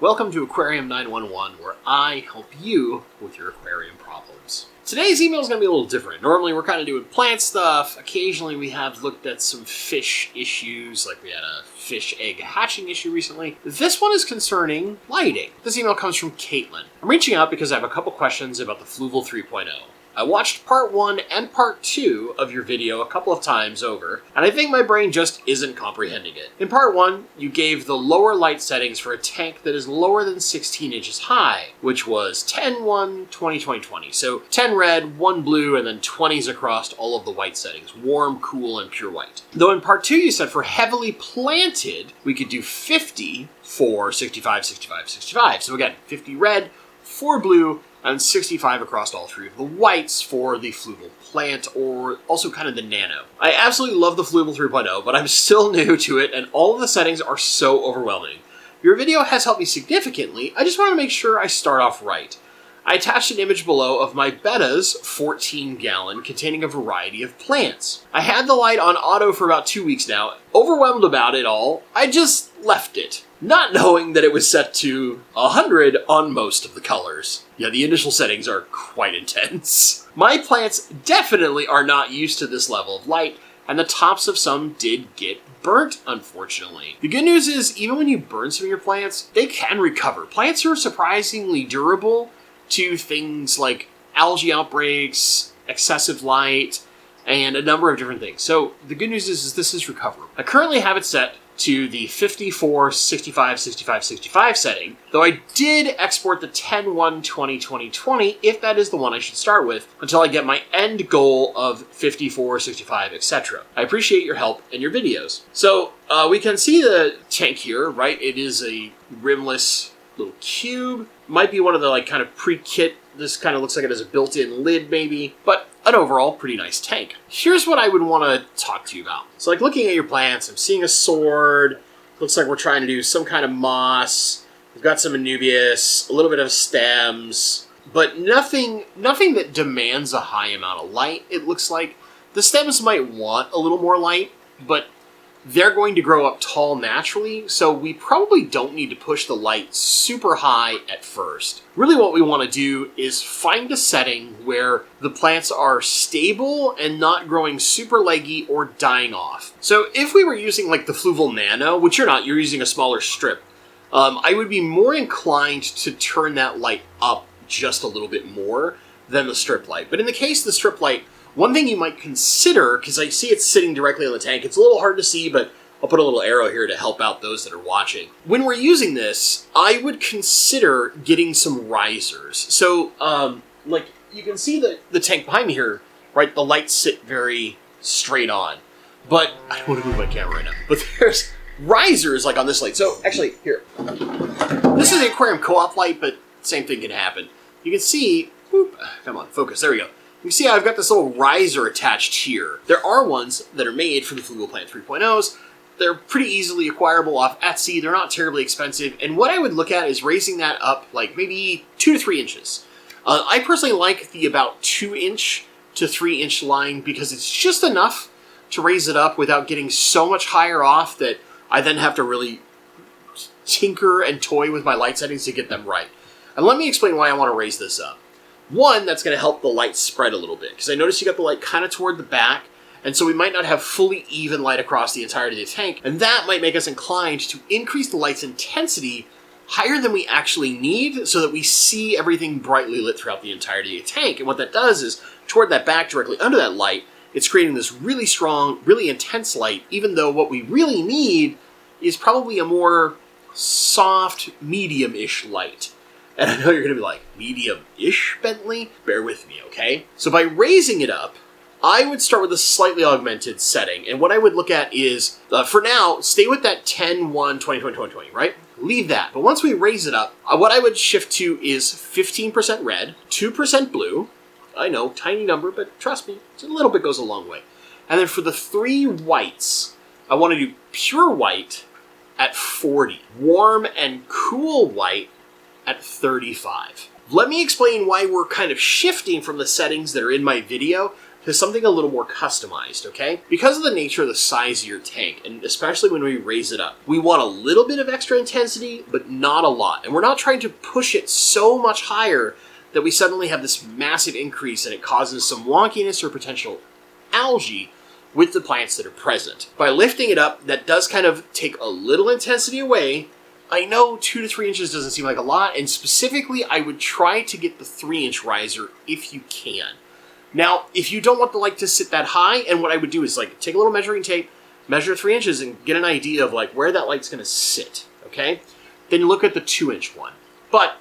Welcome to Aquarium 911, where I help you with your aquarium problems. Today's email is going to be a little different. Normally we're kind of doing plant stuff. Occasionally we have looked at some fish issues, like we had a fish egg hatching issue recently. This one is concerning lighting. This email comes from Kaitlyn. I'm reaching out because I have a couple questions about the fluval 3.0. I watched part 1 and part 2 of your video a couple of times over, and I think my brain just isn't comprehending it. In part 1, you gave the lower light settings for a tank that is lower than 16 inches high, which was 10, 1, 20, 20, 20. So 10 red, 1 blue, and then 20s across all of the white settings. Warm, cool, and pure white. Though in part 2 you said for heavily planted, we could do 50 for 65, 65, 65. So again, 50 red, 4 blue, and 65 across all three of the whites for the fluval plant, or also kind of the Nano. I absolutely love the fluval 3.0, but I'm still new to it, and all of the settings are so overwhelming. Your video has helped me significantly. I just want to make sure I start off right. I attached an image below of my Betta's 14-gallon containing a variety of plants. I had the light on auto for about 2 weeks now. Overwhelmed about it all, I just left it, not knowing that it was set to 100 on most of the colors. Yeah, the initial settings are quite intense. My plants definitely are not used to this level of light, and the tops of some did get burnt, unfortunately. The good news is, even when you burn some of your plants, they can recover. Plants are surprisingly durable to things like algae outbreaks, excessive light, and a number of different things. So the good news is this is recoverable. I currently have it set to the 54, 65, 65, 65 setting, though I did export the 10, 1, 20, 20, 20, if that is the one I should start with, until I get my end goal of 54, 65, etc. I appreciate your help and your videos. So we can see the tank here, right? It is a rimless little cube. Might be one of the kind of pre-kit. This kind of looks like it has a built-in lid maybe, but an overall pretty nice tank. Here's what I would want to talk to you about. So looking at your plants, I'm seeing a sword. Looks like we're trying to do some kind of moss. We've got some anubias, a little bit of stems, but nothing that demands a high amount of light. It looks like the stems might want a little more light, but they're going to grow up tall naturally, so we probably don't need to push the light super high at first. Really what we want to do is find a setting where the plants are stable and not growing super leggy or dying off. So if we were using the fluval Nano, which you're not, you're using a smaller strip, I would be more inclined to turn that light up just a little bit more than the strip light. But in the case of the strip light, one thing you might consider, because I see it's sitting directly on the tank, it's a little hard to see, but I'll put a little arrow here to help out those that are watching. When we're using this, I would consider getting some risers. So, you can see the tank behind me here, right? The lights sit very straight on. But, I don't want to move my camera right now, but there's risers on this light. So, actually, here. This is the Aquarium co-op light, but same thing can happen. You can see, whoop, come on, focus, there we go. You see I've got this little riser attached here. There are ones that are made for the Fluval Plant 3.0s. They're pretty easily acquirable off Etsy. They're not terribly expensive. And what I would look at is raising that up maybe 2 to 3 inches. I personally like the about 2-inch to 3-inch line because it's just enough to raise it up without getting so much higher off that I then have to really tinker and toy with my light settings to get them right. And let me explain why I want to raise this up. One, that's going to help the light spread a little bit, because I noticed you got the light kind of toward the back, and so we might not have fully even light across the entirety of the tank, and that might make us inclined to increase the light's intensity higher than we actually need, so that we see everything brightly lit throughout the entirety of the tank. And what that does is, toward that back, directly under that light, it's creating this really strong, really intense light, even though what we really need is probably a more soft, medium-ish light. And I know you're going to be like, medium-ish, Bentley? Bear with me, okay? So by raising it up, I would start with a slightly augmented setting. And what I would look at is, for now, stay with that 10, 1, 20, 20, 20, 20, right? Leave that. But once we raise it up, what I would shift to is 15% red, 2% blue. I know, tiny number, but trust me, a little bit goes a long way. And then for the 3 whites, I want to do pure white at 40. Warm and cool white at 35. Let me explain why we're kind of shifting from the settings that are in my video to something a little more customized, okay? Because of the nature of the size of your tank, and especially when we raise it up, we want a little bit of extra intensity, but not a lot. And we're not trying to push it so much higher that we suddenly have this massive increase and it causes some wonkiness or potential algae with the plants that are present. By lifting it up, that does kind of take a little intensity away. I know 2 to 3 inches doesn't seem like a lot, and specifically, I would try to get the 3-inch riser if you can. Now, if you don't want the light to sit that high, and what I would do is like take a little measuring tape, measure 3 inches, and get an idea of like where that light's going to sit, okay? Then look at the 2-inch one. But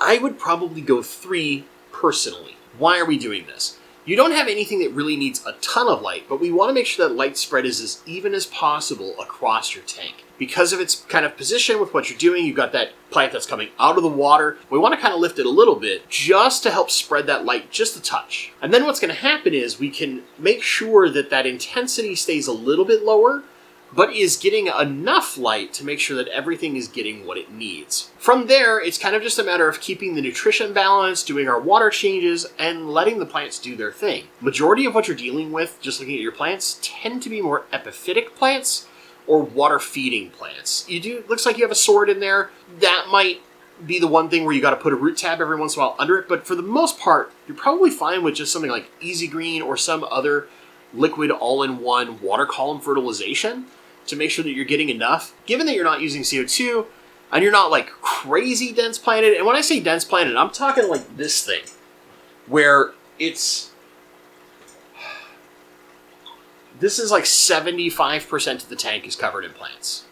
I would probably go 3 personally. Why are we doing this? You don't have anything that really needs a ton of light, but we want to make sure that light spread is as even as possible across your tank. Because of its kind of position with what you're doing, you've got that plant that's coming out of the water. We want to kind of lift it a little bit just to help spread that light just a touch. And then what's going to happen is we can make sure that that intensity stays a little bit lower, but is getting enough light to make sure that everything is getting what it needs. From there, it's kind of just a matter of keeping the nutrition balance, doing our water changes, and letting the plants do their thing. Majority of what you're dealing with, just looking at your plants, tend to be more epiphytic plants or water feeding plants. Looks like you have a sword in there. That might be the one thing where you got to put a root tab every once in a while under it, but for the most part, you're probably fine with just something like Easy Green or some other liquid all-in-one water column fertilization to make sure that you're getting enough. Given that you're not using CO2 and you're not like crazy dense planted, and when I say dense planted, I'm talking like this thing, where this is like 75% of the tank is covered in plants.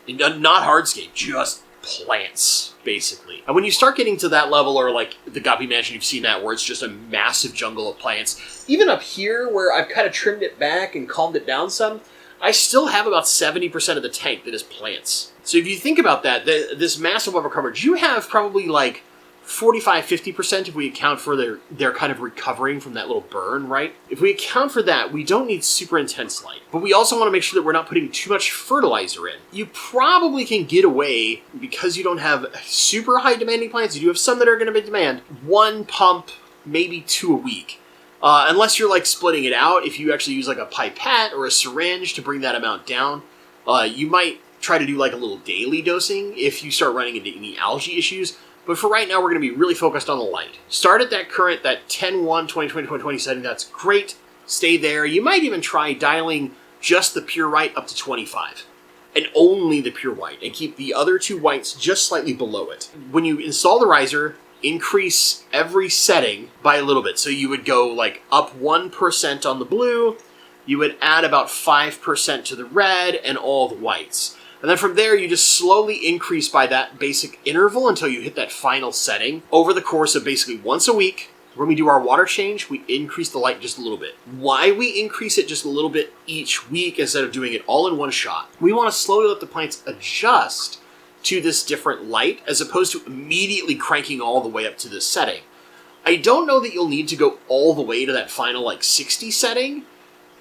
Not hardscape, just plants, basically. And when you start getting to that level, or like the Guppy Mansion, you've seen that, where it's just a massive jungle of plants. Even up here, where I've kind of trimmed it back and calmed it down some, I still have about 70% of the tank that is plants. So if you think about that, this massive level coverage, you have probably like 45-50% if we account for their kind of recovering from that little burn, right? If we account for that, we don't need super intense light. But we also want to make sure that we're not putting too much fertilizer in. You probably can get away, because you don't have super high demanding plants, you do have some that are going to demand 1 pump, maybe 2 a week. Unless you're like splitting it out, if you actually use like a pipette or a syringe to bring that amount down, you might try to do like a little daily dosing if you start running into any algae issues. But for right now, we're going to be really focused on the light. Start at that current, that 10-1, 20-20-20 setting. That's great. Stay there. You might even try dialing just the pure white up to 25. And only the pure white. And keep the other 2 whites just slightly below it. When you install the riser, increase every setting by a little bit. So you would go like up 1% on the blue. You would add about 5% to the red and all the whites. And then from there, you just slowly increase by that basic interval until you hit that final setting. Over the course of basically once a week, when we do our water change, we increase the light just a little bit. Why we increase it just a little bit each week instead of doing it all in one shot? We want to slowly let the plants adjust to this different light as opposed to immediately cranking all the way up to this setting. I don't know that you'll need to go all the way to that final like 60 setting.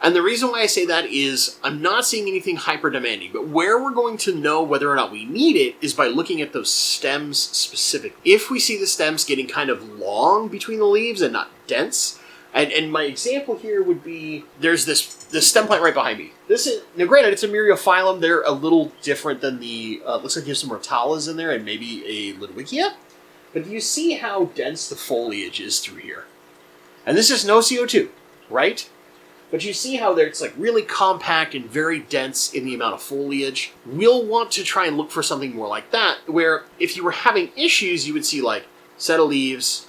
And the reason why I say that is I'm not seeing anything hyper demanding, but where we're going to know whether or not we need it is by looking at those stems specifically. If we see the stems getting kind of long between the leaves and not dense, and my example here would be, there's this stem plant right behind me. Now granted, it's a Myriophyllum. They're a little different than the, looks like you have some Mortalas in there and maybe a Ludwigia. But do you see how dense the foliage is through here? And this is no CO2, right? But you see how it's like really compact and very dense in the amount of foliage. We'll want to try and look for something more like that, where if you were having issues, you would see like set of leaves,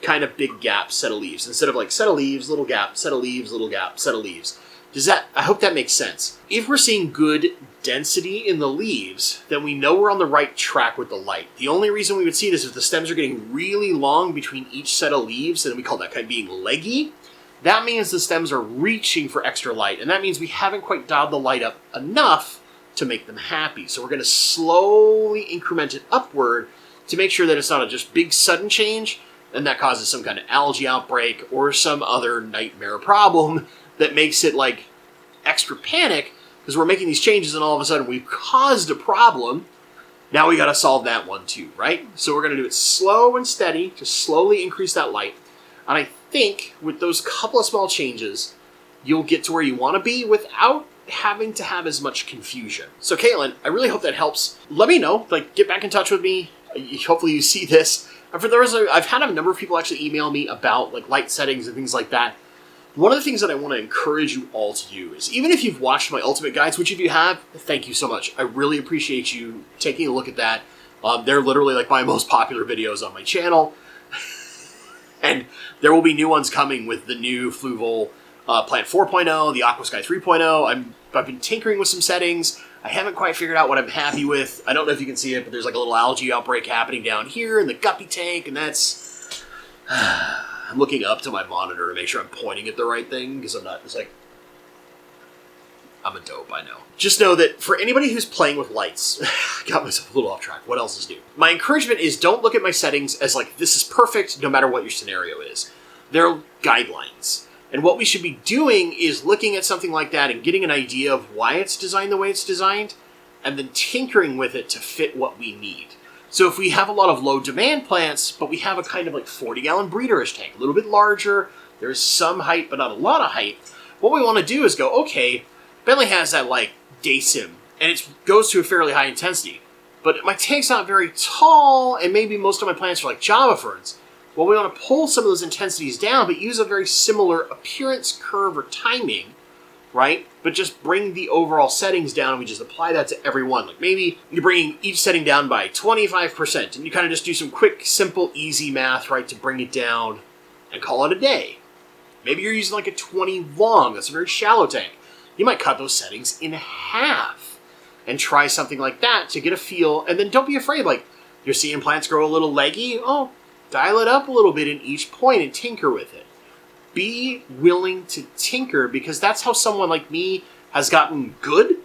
kind of big gap, set of leaves. Instead of like set of leaves, little gap, set of leaves, little gap, set of leaves. I hope that makes sense. If we're seeing good density in the leaves, then we know we're on the right track with the light. The only reason we would see this is if the stems are getting really long between each set of leaves, and we call that kind of being leggy. That means the stems are reaching for extra light, and that means we haven't quite dialed the light up enough to make them happy. So we're going to slowly increment it upward to make sure that it's not a just big sudden change, and that causes some kind of algae outbreak or some other nightmare problem that makes it like extra panic, because we're making these changes and all of a sudden we've caused a problem. Now we got to solve that one too, right? So we're going to do it slow and steady, just slowly increase that light. And I think with those couple of small changes, you'll get to where you want to be without having to have as much confusion. So Kaitlyn, I really hope that helps. Let me know, like, get back in touch with me. Hopefully you see this. And for those, I've had a number of people actually email me about like light settings and things like that. One of the things that I want to encourage you all to do is, even if you've watched my ultimate guides, which if you have, thank you so much. I really appreciate you taking a look at that. They're literally like my most popular videos on my channel. And there will be new ones coming with the new fluval plant 4.0, the Aqua Sky 3.0. I've been tinkering with some settings. I haven't quite figured out what I'm happy with. I don't know if you can see it, but there's like a little algae outbreak happening down here in the guppy tank, and that's... I'm looking up to my monitor to make sure I'm pointing at the right thing, because I'm not... It's like... I'm a dope, I know. Just know that for anybody who's playing with lights, I got myself a little off track. What else is new? My encouragement is don't look at my settings as like, this is perfect no matter what your scenario is. They're guidelines. And what we should be doing is looking at something like that and getting an idea of why it's designed the way it's designed, and then tinkering with it to fit what we need. So if we have a lot of low demand plants, but we have a kind of like 40-gallon breederish tank, a little bit larger, there's some height but not a lot of height, what we want to do is go, okay, Bentley has that like day sim, and it goes to a fairly high intensity, but my tank's not very tall, and maybe most of my plants are like Java ferns. Well, we want to pull some of those intensities down, but use a very similar appearance curve or timing, right? But just bring the overall settings down, and we just apply that to every one. Like maybe you're bringing each setting down by 25%, and you kind of just do some quick, simple, easy math, right, to bring it down and call it a day. Maybe you're using like a 20 long, that's a very shallow tank. You might cut those settings in half and try something like that to get a feel. And then don't be afraid, like you're seeing plants grow a little leggy. Oh, dial it up a little bit in each point and tinker with it. Be willing to tinker, because that's how someone like me has gotten good,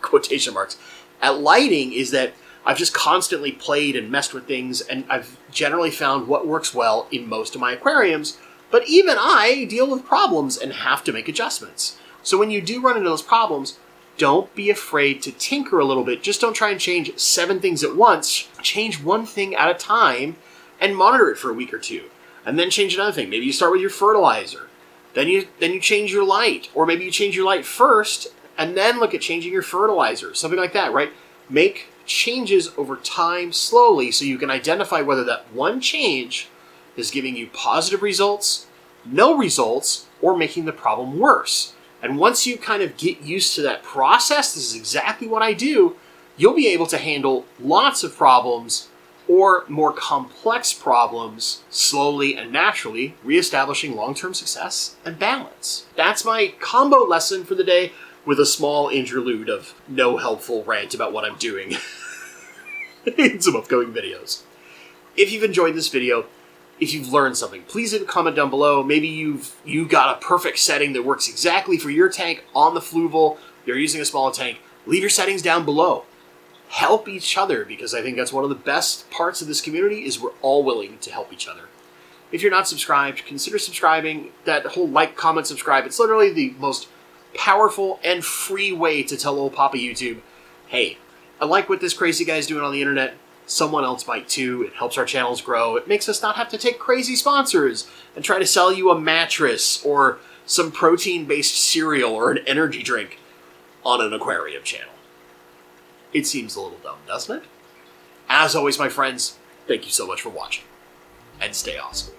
quotation marks, at lighting, is that I've just constantly played and messed with things, and I've generally found what works well in most of my aquariums. But even I deal with problems and have to make adjustments. So when you do run into those problems, don't be afraid to tinker a little bit. Just don't try and change 7 things at once. Change one thing at a time and monitor it for a week or two. And then change another thing. Maybe you start with your fertilizer. Then you change your light. Or maybe you change your light first and then look at changing your fertilizer. Something like that, right? Make changes over time slowly so you can identify whether that one change is giving you positive results, no results, or making the problem worse. And once you kind of get used to that process, this is exactly what I do, you'll be able to handle lots of problems or more complex problems slowly and naturally, reestablishing long-term success and balance. That's my combo lesson for the day, with a small interlude of no helpful rant about what I'm doing in some upcoming videos. If you've enjoyed this video, if you've learned something, please leave a comment down below. Maybe you got a perfect setting that works exactly for your tank on the fluval. You're using a smaller tank. Leave your settings down below. Help each other, because I think that's one of the best parts of this community, is we're all willing to help each other. If you're not subscribed, consider subscribing. That whole like, comment, subscribe, it's literally the most powerful and free way to tell old Papa YouTube, hey, I like what this crazy guy's doing on the internet. Someone else might too. It helps our channels grow. It makes us not have to take crazy sponsors and try to sell you a mattress or some protein-based cereal or an energy drink on an aquarium channel. It seems a little dumb, doesn't it? As always, my friends, thank you so much for watching, and stay awesome.